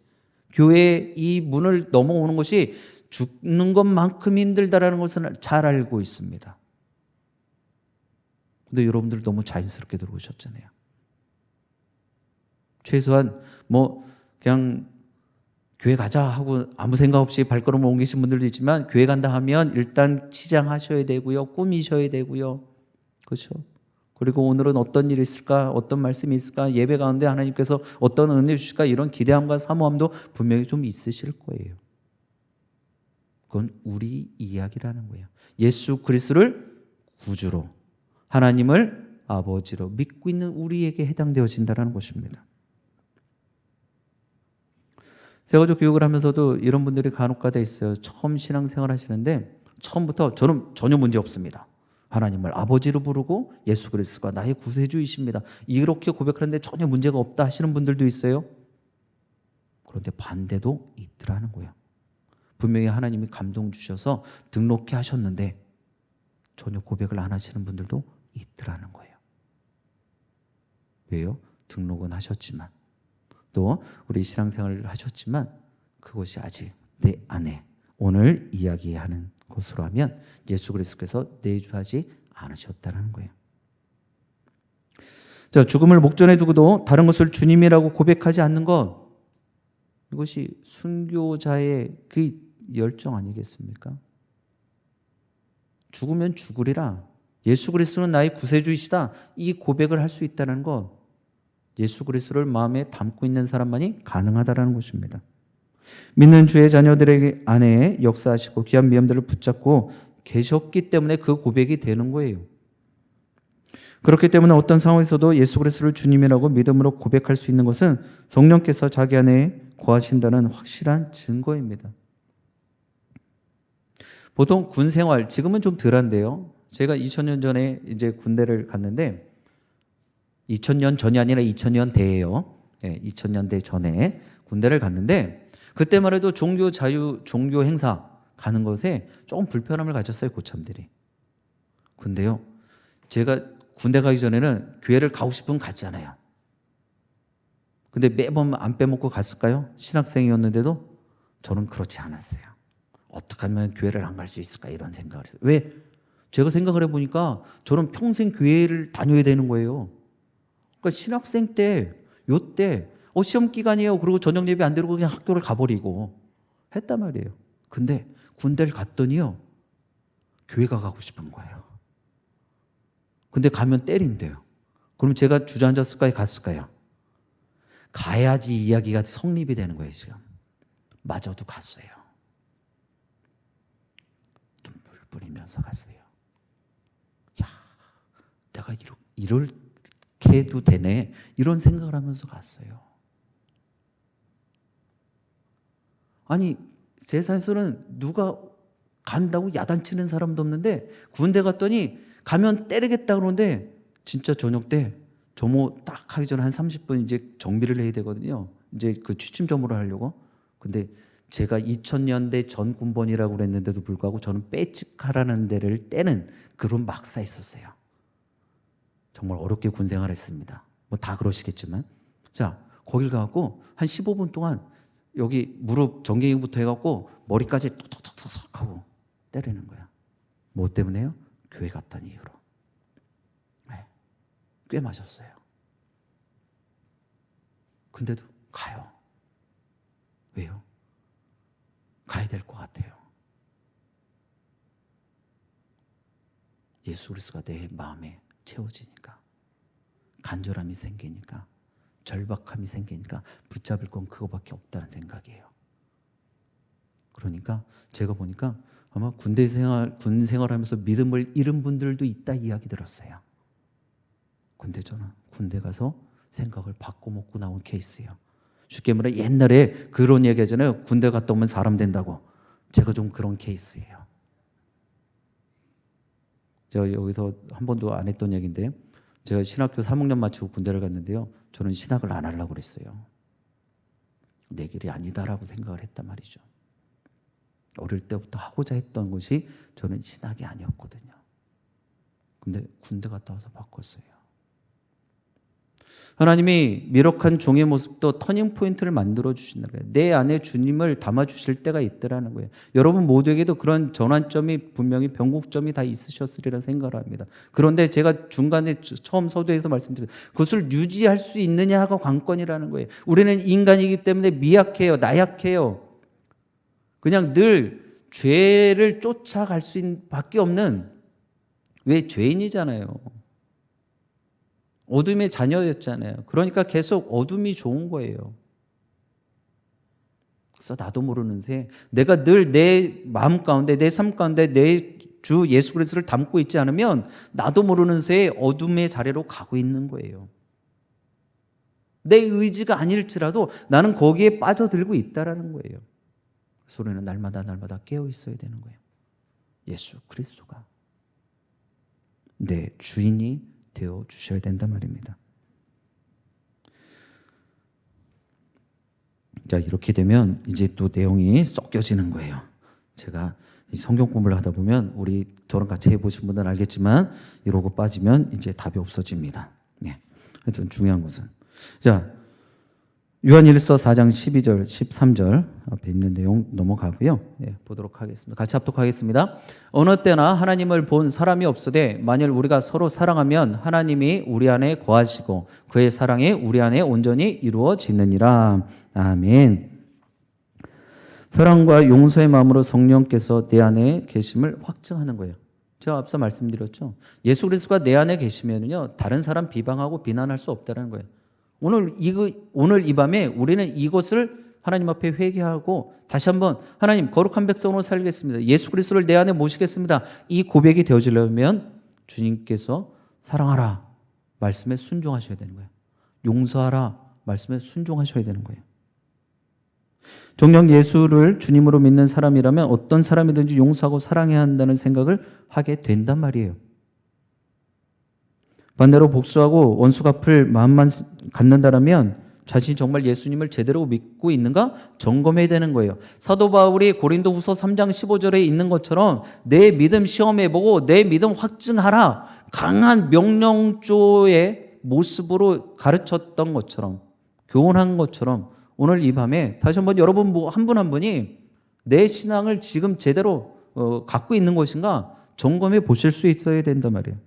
교회의 이 문을 넘어오는 것이 죽는 것만큼 힘들다라는 것을 잘 알고 있습니다. 근데 여러분들 너무 자연스럽게 들어오셨잖아요. 최소한 그냥 교회 가자 하고 아무 생각 없이 발걸음을 옮기신 분들도 있지만 교회 간다 하면 일단 치장하셔야 되고요. 꾸미셔야 되고요. 그렇죠? 그리고 오늘은 어떤 일이 있을까? 어떤 말씀이 있을까? 예배 가운데 하나님께서 어떤 은혜 주실까? 이런 기대함과 사모함도 분명히 좀 있으실 거예요. 그건 우리 이야기라는 거예요. 예수 그리스도를 구주로, 하나님을 아버지로 믿고 있는 우리에게 해당되어진다는 것입니다. 세가족 교육을 하면서도 이런 분들이 간혹가다 있어요. 처음 신앙생활 하시는데 처음부터 저는 전혀 문제 없습니다. 하나님을 아버지로 부르고 예수 그리스도가 나의 구세주이십니다. 이렇게 고백하는데 전혀 문제가 없다 하시는 분들도 있어요. 그런데 반대도 있더라는 거예요. 분명히 하나님이 감동 주셔서 등록해 하셨는데 전혀 고백을 안 하시는 분들도 있더라는 거예요. 왜요? 등록은 하셨지만 또 우리 신앙생활을 하셨지만 그것이 아직 내 안에 오늘 이야기하는 것으로 하면 예수 그리스도께서 내주하지 않으셨다는 거예요. 자, 죽음을 목전에 두고도 다른 것을 주님이라고 고백하지 않는 것, 이것이 순교자의 그 열정 아니겠습니까? 죽으면 죽으리라. 예수 그리스도는 나의 구세주이시다. 이 고백을 할 수 있다는 것, 예수 그리스도를 마음에 담고 있는 사람만이 가능하다라는 것입니다. 믿는 주의 자녀들에게 안에 역사하시고 귀한 미험들을 붙잡고 계셨기 때문에 그 고백이 되는 거예요. 그렇기 때문에 어떤 상황에서도 예수 그리스도를 주님이라고 믿음으로 고백할 수 있는 것은 성령께서 자기 안에 거하신다는 확실한 증거입니다. 보통 군 생활, 지금은 좀 덜한데요. 제가 2000년 전에 이제 군대를 갔는데, 2000년 전이 아니라 2000년대예요. 2000년대 전에 군대를 갔는데, 그때만 해도 종교 자유, 종교 행사 가는 것에 조금 불편함을 가졌어요, 고참들이. 근데요, 제가 군대 가기 전에는 교회를 가고 싶으면 갔잖아요. 근데 매번 안 빼먹고 갔을까요? 신학생이었는데도 저는 그렇지 않았어요. 어떻게 하면 교회를 안 갈 수 있을까 이런 생각을 했어요. 왜? 제가 생각을 해보니까 저는 평생 교회를 다녀야 되는 거예요. 그러니까 신학생 때, 요때 시험 기간이에요. 그리고 저녁 예배 안 드리고 그냥 학교를 가버리고 했단 말이에요. 근데 군대를 갔더니요, 교회가 가고 싶은 거예요. 근데 가면 때린대요. 그럼 제가 주저앉았을까요? 갔을까요? 가야지 이야기가 성립이 되는 거예요, 지금. 마저도 갔어요. 눈물 뿌리면서 갔어요. 야, 내가 이렇게 해도 되네. 이런 생각을 하면서 갔어요. 아니, 세상에서는 누가 간다고 야단치는 사람도 없는데 군대 갔더니 가면 때리겠다 그러는데 진짜 저녁 때 점호 딱 하기 전에 한 30분 이제 정비를 해야 되거든요. 이제 그 취침 점호를 하려고. 근데 제가 2000년대 전 군번이라고 그랬는데도 불구하고 저는 빼칙하라는 데를 떼는 그런 막사 있었어요. 정말 어렵게 군 생활했습니다. 뭐 다 그러시겠지만. 자, 거길 가갖고 한 15분 동안 여기 무릎 정갱이부터 해갖고 머리까지 톡톡톡톡 하고 때리는 거야. 뭐 때문에요? 교회 갔던 이유로. 네, 꽤 맞았어요. 근데도 가요. 왜요? 가야 될 것 같아요. 예수 그리스도가 내 마음에 채워지니까, 간절함이 생기니까, 절박함이 생기니까 붙잡을 건 그거밖에 없다는 생각이에요. 그러니까 제가 보니까 아마 군 생활하면서 믿음을 잃은 분들도 있다 이야기 들었어요. 근데 저는 군대 가서 생각을 바꿔먹고 나온 케이스예요. 쉽게 말해 옛날에 그런 얘기 하잖아요. 군대 갔다 오면 사람 된다고. 제가 좀 그런 케이스예요. 제가 여기서 한 번도 안 했던 얘기인데, 제가 신학교 3학년 마치고 군대를 갔는데요, 저는 신학을 안 하려고 그랬어요. 내 길이 아니다라고 생각을 했단 말이죠. 어릴 때부터 하고자 했던 것이 저는 신학이 아니었거든요. 근데 군대 갔다 와서 바꿨어요. 하나님이 미력한 종의 모습도 터닝 포인트를 만들어 주신다는 거예요. 내 안에 주님을 담아 주실 때가 있더라는 거예요. 여러분 모두에게도 그런 전환점이 분명히 변곡점이 다 있으셨으리라 생각을 합니다. 그런데 제가 중간에 처음 서두에서 말씀드렸어요. 그것을 유지할 수 있느냐가 관건이라는 거예요. 우리는 인간이기 때문에 미약해요. 나약해요. 그냥 늘 죄를 쫓아갈 수밖에 없는, 왜 죄인이잖아요. 어둠의 자녀였잖아요. 그러니까 계속 어둠이 좋은 거예요. 그래서 나도 모르는 새 내가 늘 내 마음 가운데, 내 삶 가운데 내 주 예수 그리스도를 담고 있지 않으면 나도 모르는 새에 어둠의 자리로 가고 있는 거예요. 내 의지가 아닐지라도 나는 거기에 빠져들고 있다라는 거예요. 그래서 우리는 날마다 깨어 있어야 되는 거예요. 예수 그리스도가 내 주인이 되어 주셔야 된단 말입니다. 자, 이렇게 되면 이제 또 내용이 섞여지는 거예요. 제가 성경 공부를 하다 보면 우리 저랑 같이 해보신 분들은 알겠지만 이러고 빠지면 이제 답이 없어집니다. 네. 하여튼 중요한 것은, 자, 요한일서 4장 12절 13절 앞에 있는 내용 넘어가고요. 네, 보도록 하겠습니다. 같이 합독하겠습니다. 어느 때나 하나님을 본 사람이 없으되 만일 우리가 서로 사랑하면 하나님이 우리 안에 거하시고 그의 사랑이 우리 안에 온전히 이루어지느니라. 아멘. 사랑과 용서의 마음으로 성령께서 내 안에 계심을 확증하는 거예요. 제가 앞서 말씀드렸죠. 예수 그리스도가 내 안에 계시면요, 다른 사람 비방하고 비난할 수 없다는 거예요. 오늘 이 밤에 우리는 이것을 하나님 앞에 회개하고 다시 한번 하나님 거룩한 백성으로 살겠습니다. 예수 그리스도를 내 안에 모시겠습니다. 이 고백이 되어지려면 주님께서 사랑하라 말씀에 순종하셔야 되는 거예요. 용서하라 말씀에 순종하셔야 되는 거예요. 정녕 예수를 주님으로 믿는 사람이라면 어떤 사람이든지 용서하고 사랑해야 한다는 생각을 하게 된단 말이에요. 반대로 복수하고 원수 갚을 마음만 갖는다라면 자신이 정말 예수님을 제대로 믿고 있는가 점검해야 되는 거예요. 사도 바울이 고린도후서 3장 15절에 있는 것처럼 내 믿음 시험해보고 내 믿음 확증하라 강한 명령조의 모습으로 가르쳤던 것처럼 교훈한 것처럼 오늘 이 밤에 다시 한번 여러분 한 분 한 분이 내 신앙을 지금 제대로 갖고 있는 것인가 점검해 보실 수 있어야 된단 말이에요.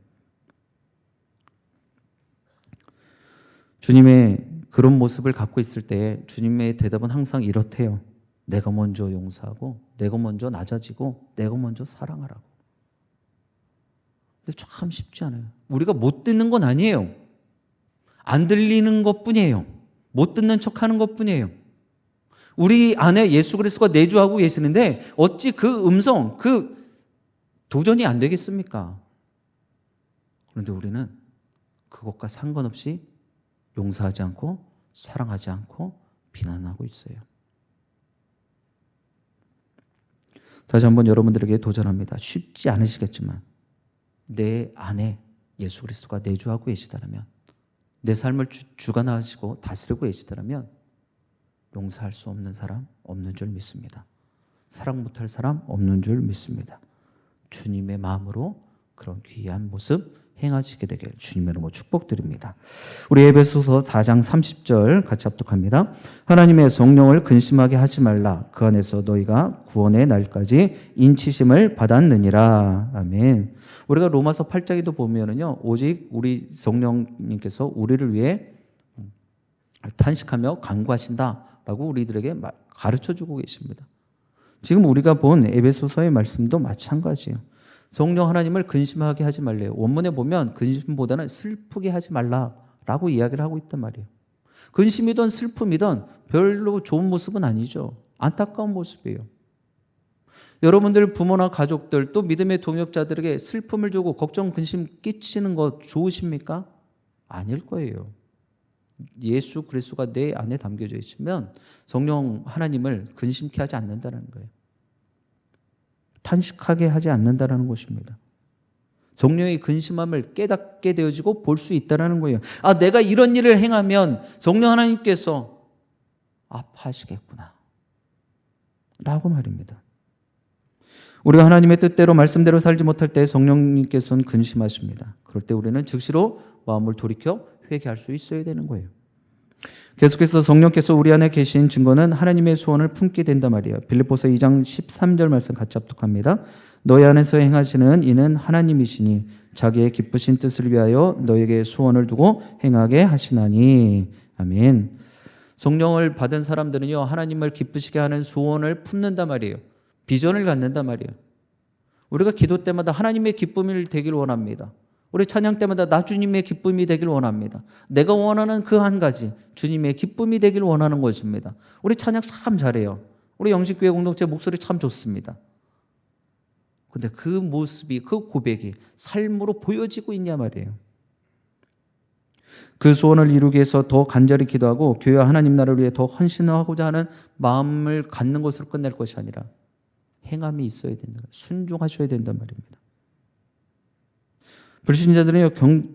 주님의 그런 모습을 갖고 있을 때 주님의 대답은 항상 이렇대요. 내가 먼저 용서하고 내가 먼저 낮아지고 내가 먼저 사랑하라고. 근데 참 쉽지 않아요. 우리가 못 듣는 건 아니에요. 안 들리는 것뿐이에요. 못 듣는 척하는 것뿐이에요. 우리 안에 예수 그리스도가 내주하고 계시는데 어찌 그 음성, 도전이 안 되겠습니까? 그런데 우리는 그것과 상관없이 용서하지 않고 사랑하지 않고 비난하고 있어요. 다시 한번 여러분들에게 도전합니다. 쉽지 않으시겠지만 내 안에 예수 그리스도가 내주하고 계시다면 내 삶을 주관하시고 다스리고 계시다면 용서할 수 없는 사람 없는 줄 믿습니다. 사랑 못할 사람 없는 줄 믿습니다. 주님의 마음으로 그런 귀한 모습 행하시게 되길 주님의 이름으로 축복드립니다. 우리 에베소서 4장 30절 같이 합독합니다. 하나님의 성령을 근심하게 하지 말라. 그 안에서 너희가 구원의 날까지 인치심을 받았느니라. 아멘. 우리가 로마서 8장에도 보면은요, 오직 우리 성령님께서 우리를 위해 탄식하며 간구하신다라고 우리들에게 가르쳐주고 계십니다. 지금 우리가 본 에베소서의 말씀도 마찬가지예요. 성령 하나님을 근심하게 하지 말래요. 원문에 보면 근심보다는 슬프게 하지 말라라고 이야기를 하고 있단 말이에요. 근심이든 슬픔이든 별로 좋은 모습은 아니죠. 안타까운 모습이에요. 여러분들 부모나 가족들 또 믿음의 동역자들에게 슬픔을 주고 걱정, 근심 끼치는 거 좋으십니까? 아닐 거예요. 예수 그리스도가 내 안에 담겨져 있으면 성령 하나님을 근심케 하지 않는다는 거예요. 탄식하게 하지 않는다는 것입니다. 성령의 근심함을 깨닫게 되어지고 볼 수 있다는 거예요. 아, 내가 이런 일을 행하면 성령 하나님께서 아파하시겠구나 라고 말입니다. 우리가 하나님의 뜻대로 말씀대로 살지 못할 때 성령님께서는 근심하십니다. 그럴 때 우리는 즉시로 마음을 돌이켜 회개할 수 있어야 되는 거예요. 계속해서 성령께서 우리 안에 계신 증거는 하나님의 소원을 품게 된단 말이에요. 빌립보서 2장 13절 말씀 같이 합독합니다. 너희 안에서 행하시는 이는 하나님이시니 자기의 기쁘신 뜻을 위하여 너에게 소원을 두고 행하게 하시나니. 아멘. 성령을 받은 사람들은요, 하나님을 기쁘시게 하는 소원을 품는단 말이에요. 비전을 갖는단 말이에요. 우리가 기도 때마다 하나님의 기쁨이 되길 원합니다. 우리 찬양 때마다 나 주님의 기쁨이 되길 원합니다. 내가 원하는 그 한 가지 주님의 기쁨이 되길 원하는 것입니다. 우리 찬양 참 잘해요. 우리 영식교회 공동체 목소리 참 좋습니다. 근데 그 모습이, 그 고백이 삶으로 보여지고 있냐 말이에요. 그 소원을 이루기 위해서 더 간절히 기도하고 교회와 하나님 나라를 위해 더 헌신하고자 하는 마음을 갖는 것으로 끝낼 것이 아니라 행함이 있어야 된다. 순종하셔야 된단 말입니다. 불신자들은요,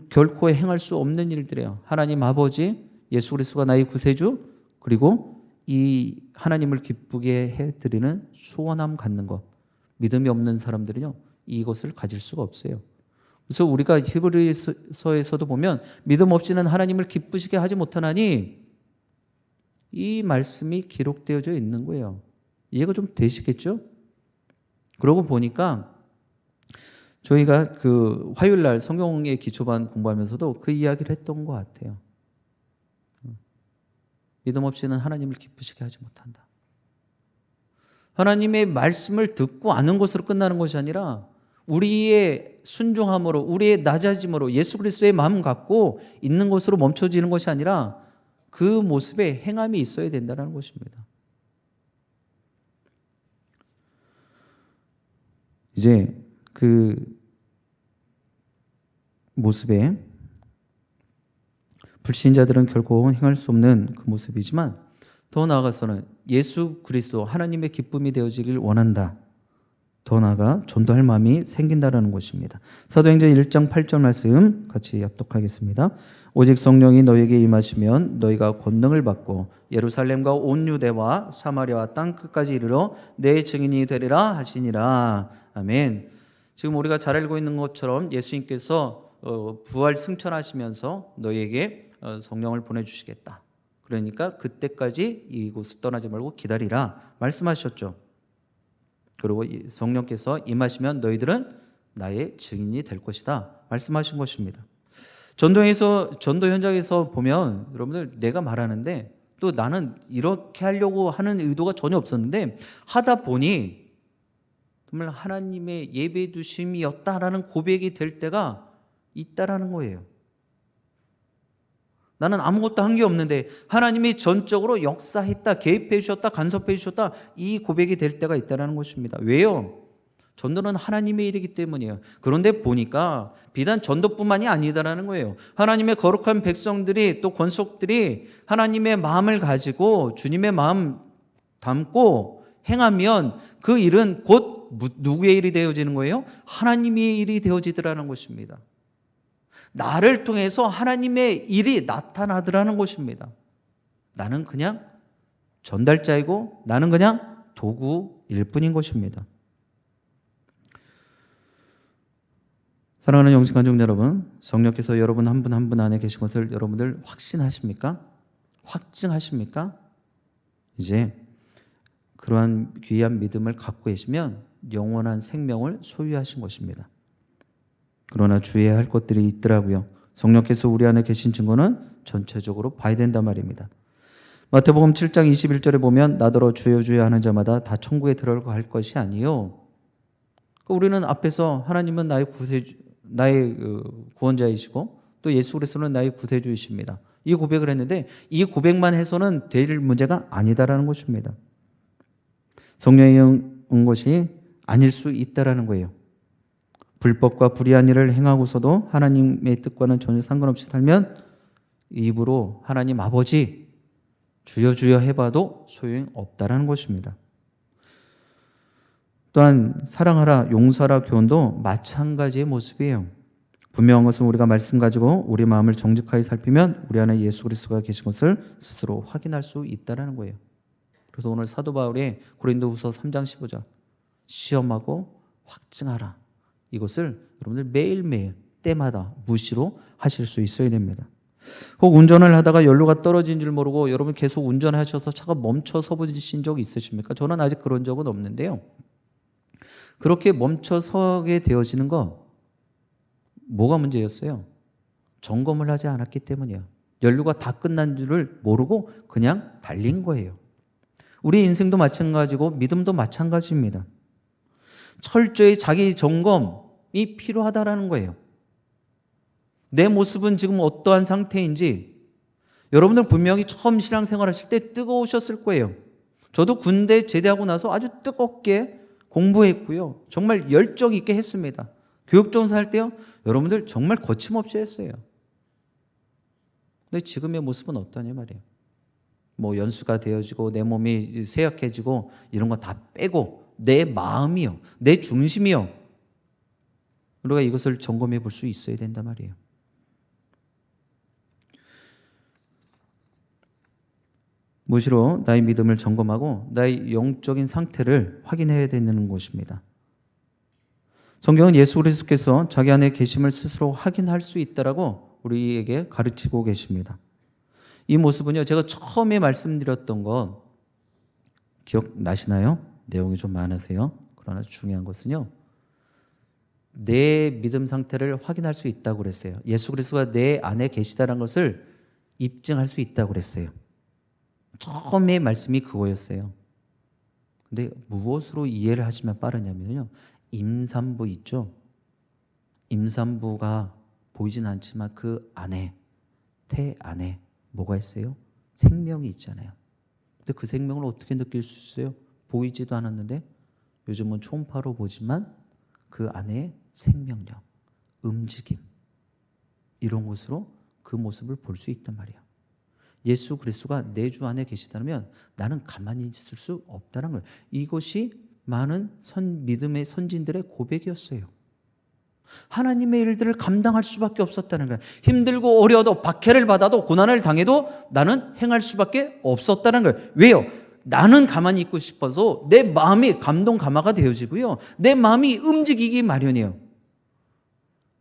결코 행할 수 없는 일들이에요. 하나님 아버지, 예수 그리스도가 나의 구세주, 그리고 이 하나님을 기쁘게 해드리는 소원함 갖는 것. 믿음이 없는 사람들은요, 이것을 가질 수가 없어요. 그래서 우리가 히브리서에서도 보면 믿음 없이는 하나님을 기쁘시게 하지 못하나니 이 말씀이 기록되어져 있는 거예요. 이해가 좀 되시겠죠? 그러고 보니까 저희가 그 화요일날 성경의 기초반 공부하면서도 그 이야기를 했던 것 같아요. 믿음 없이는 하나님을 기쁘시게 하지 못한다. 하나님의 말씀을 듣고 아는 것으로 끝나는 것이 아니라 우리의 순종함으로, 우리의 낮아짐으로 예수 그리스도의 마음 갖고 있는 것으로 멈춰지는 것이 아니라 그 모습에 행함이 있어야 된다는 것입니다. 이제 그 모습에 불신자들은 결코 행할 수 없는 그 모습이지만 더 나아가서는 예수 그리스도 하나님의 기쁨이 되어지길 원한다. 더 나아가 전도할 마음이 생긴다라는 것입니다. 사도행전 1장 8절 말씀 같이 합독하겠습니다. 오직 성령이 너에게 임하시면 너희가 권능을 받고 예루살렘과 온 유대와 사마리아와 땅 끝까지 이르러 내 증인이 되리라 하시니라. 아멘. 지금 우리가 잘 알고 있는 것처럼 예수님께서 부활 승천하시면서 너희에게 성령을 보내주시겠다. 그러니까 그때까지 이곳을 떠나지 말고 기다리라 말씀하셨죠. 그리고 성령께서 임하시면 너희들은 나의 증인이 될 것이다 말씀하신 것입니다. 전도 현장에서 보면 여러분들 내가 말하는데 또 나는 이렇게 하려고 하는 의도가 전혀 없었는데 하다 보니 정말 하나님의 예배 두심이었다라는 고백이 될 때가 있다라는 거예요. 나는 아무것도 한 게 없는데 하나님이 전적으로 역사했다, 개입해 주셨다, 간섭해 주셨다, 이 고백이 될 때가 있다는 것입니다. 왜요? 전도는 하나님의 일이기 때문이에요. 그런데 보니까 비단 전도뿐만이 아니다라는 거예요. 하나님의 거룩한 백성들이 또 권속들이 하나님의 마음을 가지고 주님의 마음 담고 행하면 그 일은 곧 누구의 일이 되어지는 거예요? 하나님의 일이 되어지더라는 것입니다. 나를 통해서 하나님의 일이 나타나더라는 것입니다. 나는 그냥 전달자이고 나는 그냥 도구일 뿐인 것입니다. 사랑하는 영신가족 여러분, 성령께서 여러분 한 분 한 분 안에 계신 것을 여러분들 확신하십니까? 확증하십니까? 이제 그러한 귀한 믿음을 갖고 계시면 영원한 생명을 소유하신 것입니다. 그러나 주의해야 할 것들이 있더라고요. 성령께서 우리 안에 계신 증거는 전체적으로 봐야 된단 말입니다. 마태복음 7장 21절에 보면 나더러 주여 주여 하는 자마다 다 천국에 들어갈 것이 아니요. 우리는 앞에서 하나님은 나의 구원자이시고 또 예수 그리스도는 나의 구세주이십니다. 이 고백을 했는데 이 고백만 해서는 될 문제가 아니다라는 것입니다. 성령이 온 것이 아닐 수 있다라는 거예요. 불법과 불의한 일을 행하고서도 하나님의 뜻과는 전혀 상관없이 살면 입으로 하나님 아버지 주여 주여 해봐도 소용없다라는 것입니다. 또한 사랑하라 용서하라 교훈도 마찬가지의 모습이에요. 분명한 것은 우리가 말씀 가지고 우리 마음을 정직하게 살피면 우리 안에 예수 그리스도가 계신 것을 스스로 확인할 수 있다는 거예요. 그래서 오늘 사도 바울이 고린도후서 3장 15절 시험하고 확증하라. 이것을 여러분들 매일매일 때마다 무시로 하실 수 있어야 됩니다. 혹 운전을 하다가 연료가 떨어진 줄 모르고 여러분 계속 운전하셔서 차가 멈춰 서보신 적 있으십니까? 저는 아직 그런 적은 없는데요. 그렇게 멈춰 서게 되어지는 거 뭐가 문제였어요? 점검을 하지 않았기 때문이에요. 연료가 다 끝난 줄을 모르고 그냥 달린 거예요. 우리 인생도 마찬가지고 믿음도 마찬가지입니다. 철저히 자기 점검이 필요하다라는 거예요. 내 모습은 지금 어떠한 상태인지 여러분들 분명히 처음 신앙생활 하실 때 뜨거우셨을 거예요. 저도 군대 제대하고 나서 아주 뜨겁게 공부했고요. 정말 열정 있게 했습니다. 교육전사 할 때요. 여러분들 정말 거침없이 했어요. 근데 지금의 모습은 어떠냐 말이에요. 뭐 연수가 되어지고 내 몸이 쇠약해지고 이런 거 다 빼고 내 마음이요. 내 중심이요. 우리가 이것을 점검해 볼 수 있어야 된단 말이에요. 무시로 나의 믿음을 점검하고 나의 영적인 상태를 확인해야 되는 것입니다. 성경은 예수 그리스도께서 자기 안에 계심을 스스로 확인할 수 있다라고 우리에게 가르치고 계십니다. 이 모습은요, 제가 처음에 말씀드렸던 건 기억나시나요? 내용이 좀 많으세요. 그러나 중요한 것은요, 내 믿음 상태를 확인할 수 있다고 그랬어요. 예수 그리스도가 내 안에 계시다는 것을 입증할 수 있다고 그랬어요. 처음에 말씀이 그거였어요. 근데 무엇으로 이해를 하시면 빠르냐면요, 임산부 있죠? 임산부가 보이진 않지만 그 안에, 태 안에 뭐가 있어요? 생명이 있잖아요. 근데 그 생명을 어떻게 느낄 수 있어요? 보이지도 않았는데 요즘은 초음파로 보지만 그 안에 생명력, 움직임 이런 것으로 그 모습을 볼 수 있단 말이에요. 예수 그리스도가 내 주 안에 계시다면 나는 가만히 있을 수 없다는 거예요. 이것이 많은 믿음의 선진들의 고백이었어요. 하나님의 일들을 감당할 수밖에 없었다는 거예요. 힘들고 어려워도 박해를 받아도 고난을 당해도 나는 행할 수밖에 없었다는 거예요. 왜요? 나는 가만히 있고 싶어서 내 마음이 감동 감화가 되어지고요. 내 마음이 움직이기 마련이에요.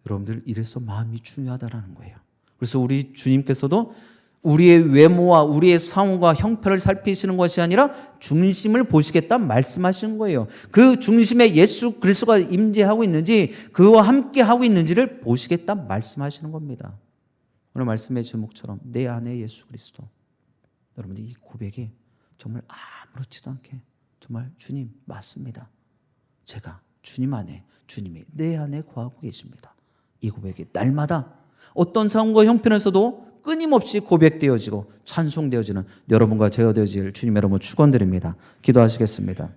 여러분들 이래서 마음이 중요하다는 거예요. 그래서 우리 주님께서도 우리의 외모와 우리의 상호가 형편을 살피시는 것이 아니라 중심을 보시겠다 말씀하시는 거예요. 그 중심에 예수 그리스도가 임재하고 있는지 그와 함께 하고 있는지를 보시겠다 말씀하시는 겁니다. 오늘 말씀의 제목처럼 내 안에 예수 그리스도. 여러분들 이 고백이 정말 아무렇지도 않게 정말 주님 맞습니다. 제가 주님 안에, 주님이 내 안에 거하고 계십니다. 이 고백이 날마다 어떤 상황과 형편에서도 끊임없이 고백되어지고 찬송되어지는 여러분과 제가 되어질 주님 여러분 축원드립니다. 기도하시겠습니다.